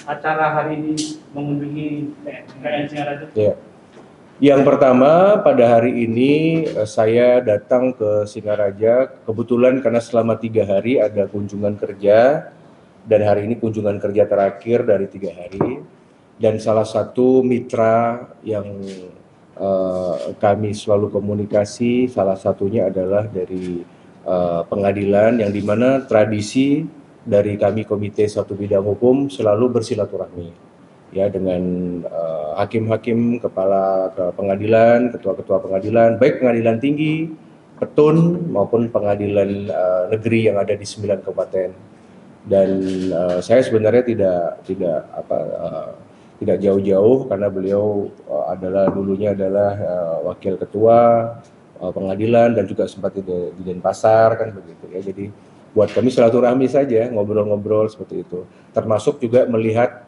acara hari ini mengunjungi PN Singaraja? Ya. Yang pertama, pada hari ini saya datang ke Singaraja kebetulan karena selama 3 hari ada kunjungan kerja, dan hari ini kunjungan kerja terakhir dari 3 hari. Dan salah satu mitra yang kami selalu komunikasi, salah satunya adalah dari pengadilan, yang dimana tradisi dari kami Komite Satu Bidang Hukum selalu bersilaturahmi ya dengan hakim-hakim, kepala pengadilan, ketua-ketua pengadilan, baik pengadilan tinggi, petun maupun pengadilan negeri yang ada di 9 kabupaten. Dan saya sebenarnya tidak jauh-jauh karena beliau dulunya adalah wakil ketua pengadilan dan juga sempat di Denpasar kan begitu ya. Jadi buat kami silaturahmi saja, ngobrol-ngobrol seperti itu. Termasuk juga melihat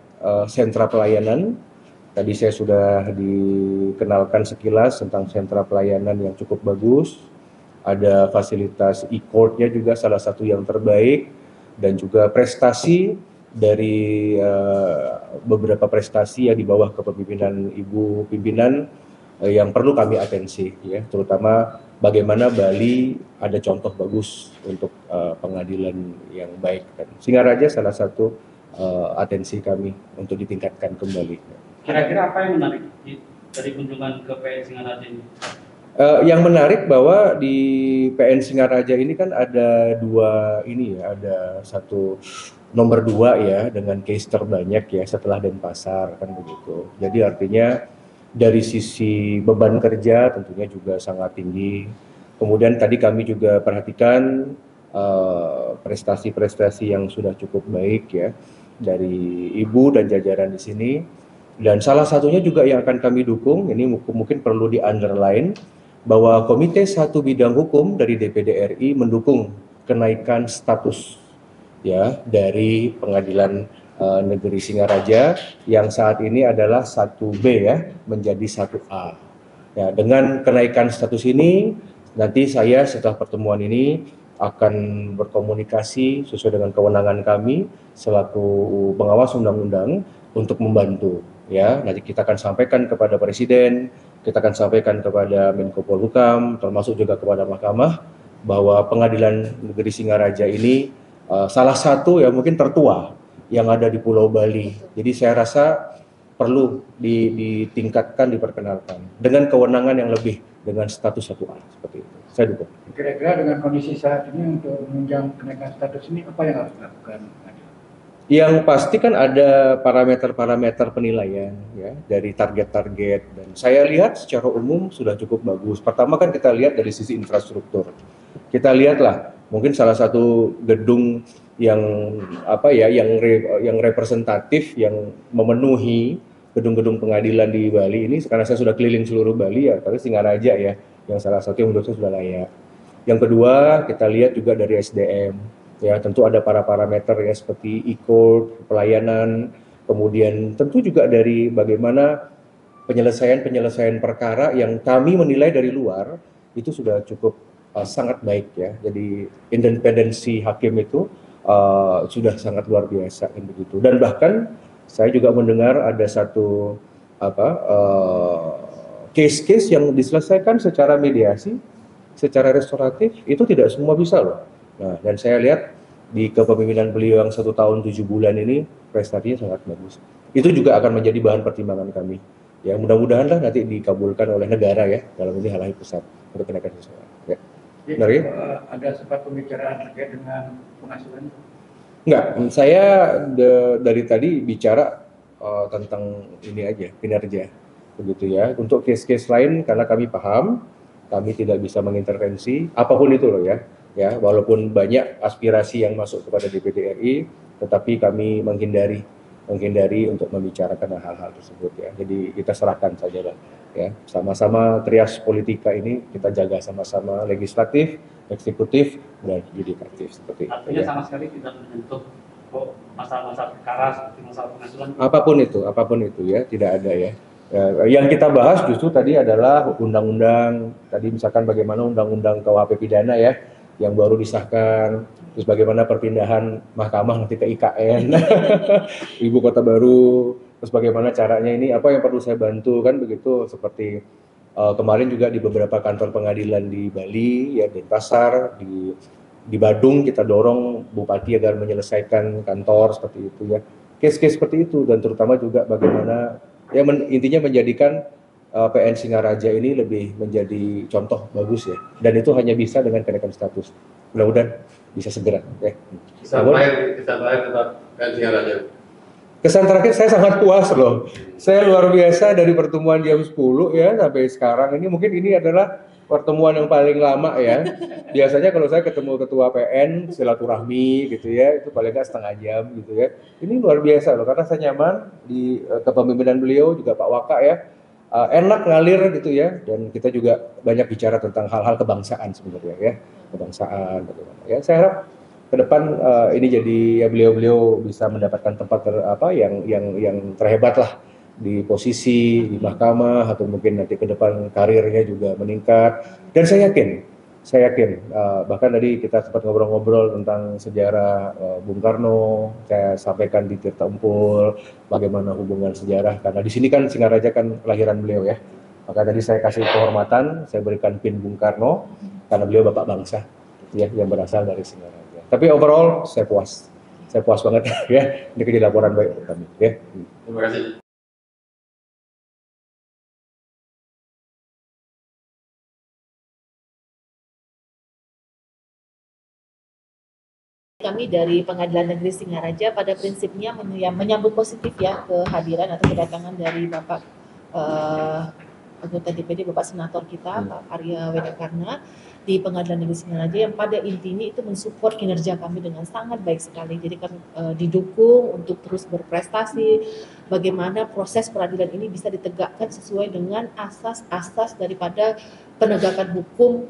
sentra pelayanan. Tadi saya sudah dikenalkan sekilas tentang sentra pelayanan yang cukup bagus. Ada fasilitas e-court-nya juga salah satu yang terbaik, dan juga prestasi dari beberapa prestasi yang di bawah kepemimpinan Ibu Pimpinan yang perlu kami atensi ya, terutama bagaimana Bali ada contoh bagus untuk pengadilan yang baik, dan Singaraja salah satu atensi kami untuk ditingkatkan kembali. Kira-kira apa yang menarik dari kunjungan ke PN Singaraja ini? Yang menarik bahwa di PN Singaraja ini kan ada ada satu nomor 2 ya dengan case terbanyak ya setelah Denpasar kan begitu. Jadi artinya dari sisi beban kerja tentunya juga sangat tinggi. Kemudian tadi kami juga perhatikan prestasi-prestasi yang sudah cukup baik ya dari Ibu dan jajaran di sini. Dan salah satunya juga yang akan kami dukung, ini mungkin perlu di-underline, bahwa Komite Satu Bidang Hukum dari DPD RI mendukung kenaikan status ya dari Pengadilan Negeri Singaraja yang saat ini adalah 1B ya menjadi 1A. Ya, dengan kenaikan status ini nanti saya setelah pertemuan ini akan berkomunikasi sesuai dengan kewenangan kami selaku pengawas undang-undang untuk membantu ya. Nanti kita akan sampaikan kepada Presiden, kita akan sampaikan kepada Menko Polhukam, termasuk juga kepada Mahkamah, bahwa Pengadilan Negeri Singaraja ini salah satu ya mungkin tertua yang ada di Pulau Bali. Jadi saya rasa perlu ditingkatkan, diperkenalkan dengan kewenangan yang lebih, dengan status 1A seperti itu. Saya dukung. Kira-kira dengan kondisi saat ini untuk menunjang kenaikan status ini apa yang harus dilakukan? Yang pasti kan ada parameter-parameter penilaian ya dari target-target, dan saya lihat secara umum sudah cukup bagus. Pertama kan kita lihat dari sisi infrastruktur. Kita lihatlah mungkin salah satu gedung yang yang representatif yang memenuhi gedung-gedung pengadilan di Bali ini, karena saya sudah keliling seluruh Bali ya, tapi Singaraja ya yang salah satu yang menurut saya sudah layak. Yang kedua kita lihat juga dari SDM. Ya, tentu ada para parameter ya seperti e-court, pelayanan, kemudian tentu juga dari bagaimana penyelesaian perkara yang kami menilai dari luar itu sudah cukup sangat baik ya. Jadi independensi hakim itu sudah sangat luar biasa kan begitu. Dan bahkan saya juga mendengar ada satu case-case yang diselesaikan secara mediasi, secara restoratif, itu tidak semua bisa loh. Nah, dan saya lihat di kepemimpinan beliau yang 1 tahun 7 bulan ini prestasinya sangat bagus. Itu juga akan menjadi bahan pertimbangan kami. Ya, mudah-mudahanlah nanti dikabulkan oleh negara ya dalam ini hal-hal besar untuk kenaikan sesuatu. Ya. Benar ya? Ada sempat pembicaraan terkait dengan penghasilan? Enggak, saya dari tadi bicara tentang ini aja, kinerja begitu ya. Untuk case-case lain karena kami paham, kami tidak bisa mengintervensi apapun itu loh ya. Ya, walaupun banyak aspirasi yang masuk kepada DPD RI, tetapi kami menghindari untuk membicarakan hal-hal tersebut ya. Jadi kita serahkan saja lah ya. Sama-sama trias politika ini kita jaga sama-sama, legislatif, eksekutif, dan yudikatif seperti itu. Artinya sama sekali tidak menyentuh masalah-masalah perkara seperti masalah penghasilan. Apapun itu ya, tidak ada ya. Yang kita bahas justru tadi adalah undang-undang, tadi misalkan bagaimana undang-undang KUHP pidana ya, yang baru disahkan, terus bagaimana perpindahan mahkamah nanti ke IKN, ibu kota baru, terus bagaimana caranya ini, apa yang perlu saya bantu kan begitu, seperti kemarin juga di beberapa kantor pengadilan di Bali, ya Denpasar, di Badung kita dorong bupati agar menyelesaikan kantor seperti itu ya, case-case seperti itu, dan terutama juga bagaimana ya intinya menjadikan PN Singaraja ini lebih menjadi contoh bagus ya, dan itu hanya bisa dengan kenaikan status. Mudah-mudahan bisa segera ya. Bisa bayar tetap PN Singaraja. Kesan terakhir saya sangat puas loh. Saya luar biasa dari pertemuan jam 10 ya sampai sekarang ini, mungkin ini adalah pertemuan yang paling lama ya. Biasanya kalau saya ketemu ketua PN silaturahmi gitu ya, itu paling nggak setengah jam gitu ya. Ini luar biasa loh, karena saya nyaman di kepemimpinan beliau, juga Pak Waka ya. Enak ngalir gitu ya, dan kita juga banyak bicara tentang hal-hal kebangsaan sebenarnya ya, kebangsaan bagaimana ya. Saya harap ke depan ini jadi ya beliau-beliau bisa mendapatkan tempat yang terhebat lah di posisi di mahkamah, atau mungkin nanti ke depan karirnya juga meningkat. Dan saya yakin bahkan tadi kita sempat ngobrol-ngobrol tentang sejarah Bung Karno, saya sampaikan di Tirta Empul bagaimana hubungan sejarah, karena di sini kan Singaraja kan kelahiran beliau ya. Maka tadi saya kasih kehormatan, saya berikan pin Bung Karno karena beliau bapak bangsa ya, yang berasal dari Singaraja. Tapi overall saya puas banget ya. Ini jadi laporan baik untuk kami ya. Terima kasih. Kami dari Pengadilan Negeri Singaraja pada prinsipnya menyambut positif ya kehadiran atau kedatangan dari Bapak anggota DPD, Bapak Senator kita, Pak Arya Wedakarna di Pengadilan Negeri Singaraja, yang pada intinya itu mensupport kinerja kami dengan sangat baik sekali. Jadi kami didukung untuk terus berprestasi, bagaimana proses peradilan ini bisa ditegakkan sesuai dengan asas-asas daripada penegakan hukum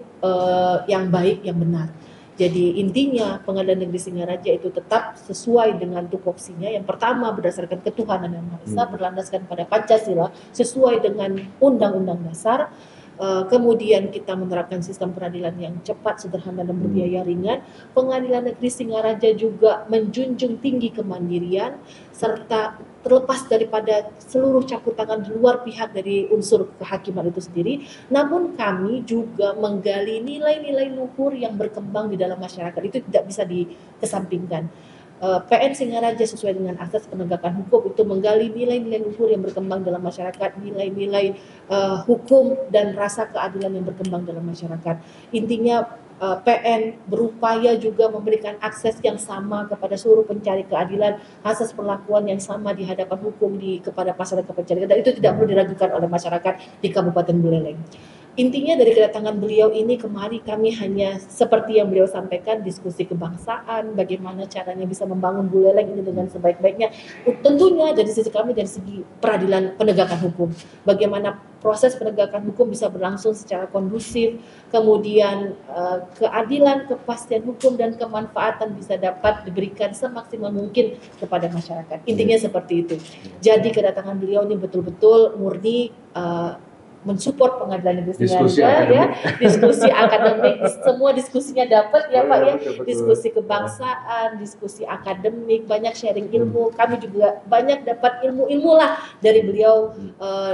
yang baik, yang benar. Jadi intinya Pengadilan Negeri Singaraja itu tetap sesuai dengan tupoksinya. Yang pertama berdasarkan ketuhanan yang Maha Esa, berlandaskan pada Pancasila, sesuai dengan Undang-Undang Dasar. Kemudian kita menerapkan sistem peradilan yang cepat, sederhana, dan berbiaya ringan. Pengadilan Negeri Singaraja juga menjunjung tinggi kemandirian, serta terlepas daripada seluruh campur tangan di luar pihak dari unsur kehakiman itu sendiri. Namun kami juga menggali nilai-nilai luhur yang berkembang di dalam masyarakat, itu tidak bisa dikesampingkan. PN Singaraja sesuai dengan asas penegakan hukum itu menggali nilai-nilai luhur yang berkembang dalam masyarakat, nilai-nilai hukum dan rasa keadilan yang berkembang dalam masyarakat. Intinya PN berupaya juga memberikan akses yang sama kepada seluruh pencari keadilan, asas perlakuan yang sama di hadapan hukum kepada masyarakat pencari keadilan, dan itu tidak perlu diragukan oleh masyarakat di Kabupaten Buleleng. Intinya dari kedatangan beliau ini kemari, kami hanya seperti yang beliau sampaikan, diskusi kebangsaan, bagaimana caranya bisa membangun Buleleng ini dengan sebaik-baiknya. Tentunya dari sisi kami, dari segi peradilan penegakan hukum, bagaimana proses penegakan hukum bisa berlangsung secara kondusif, kemudian keadilan, kepastian hukum, dan kemanfaatan bisa dapat diberikan semaksimal mungkin kepada masyarakat. Intinya seperti itu. Jadi kedatangan beliau ini betul-betul murni mensupport Pengadilan Negeri Singaraja ya, diskusi akademik, semua diskusinya dapat ya Pak ya, diskusi kebangsaan, diskusi akademik, banyak sharing ilmu. Kami juga banyak dapat ilmu-ilmu lah dari beliau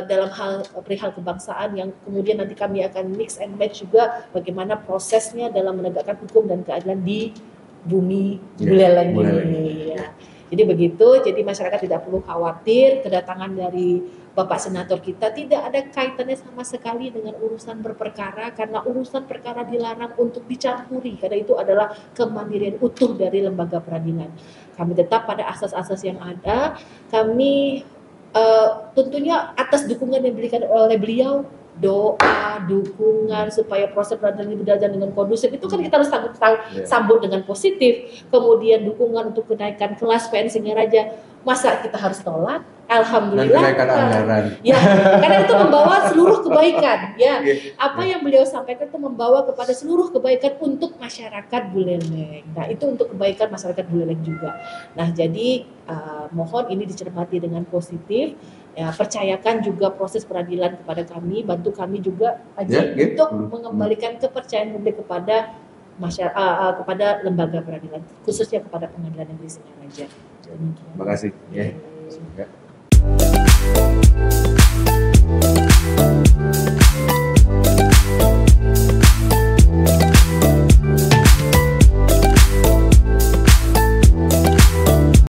dalam hal perihal kebangsaan, yang kemudian nanti kami akan mix and match juga bagaimana prosesnya dalam menegakkan hukum dan keadilan di bumi Buleleng ini. Ya. Jadi begitu, jadi masyarakat tidak perlu khawatir kedatangan dari Bapak Senator kita tidak ada kaitannya sama sekali dengan urusan berperkara, karena urusan perkara dilarang untuk dicampuri, karena itu adalah kemandirian utuh dari lembaga peradilan. Kami tetap pada asas-asas yang ada. Kami tentunya atas dukungan yang diberikan oleh beliau, doa, dukungan supaya proses peradilan ini berjalan dengan kondusif, itu kan kita harus sambut dengan positif. Kemudian dukungan untuk kenaikan kelas PN Singaraja, masa kita harus tolak? Alhamdulillah. Dan kenaikan anggaran. Ya, karena itu membawa seluruh kebaikan. Ya, apa yang beliau sampaikan itu membawa kepada seluruh kebaikan untuk masyarakat Buleleng. Nah, itu untuk kebaikan masyarakat Buleleng juga. Nah, jadi mohon ini dicermati dengan positif. Ya, percayakan juga proses peradilan kepada kami, bantu kami juga Haji untuk mengembalikan kepercayaan publik kepada kepada lembaga peradilan, khususnya kepada Pengadilan Negeri Singaraja. Terima kasih. Ya.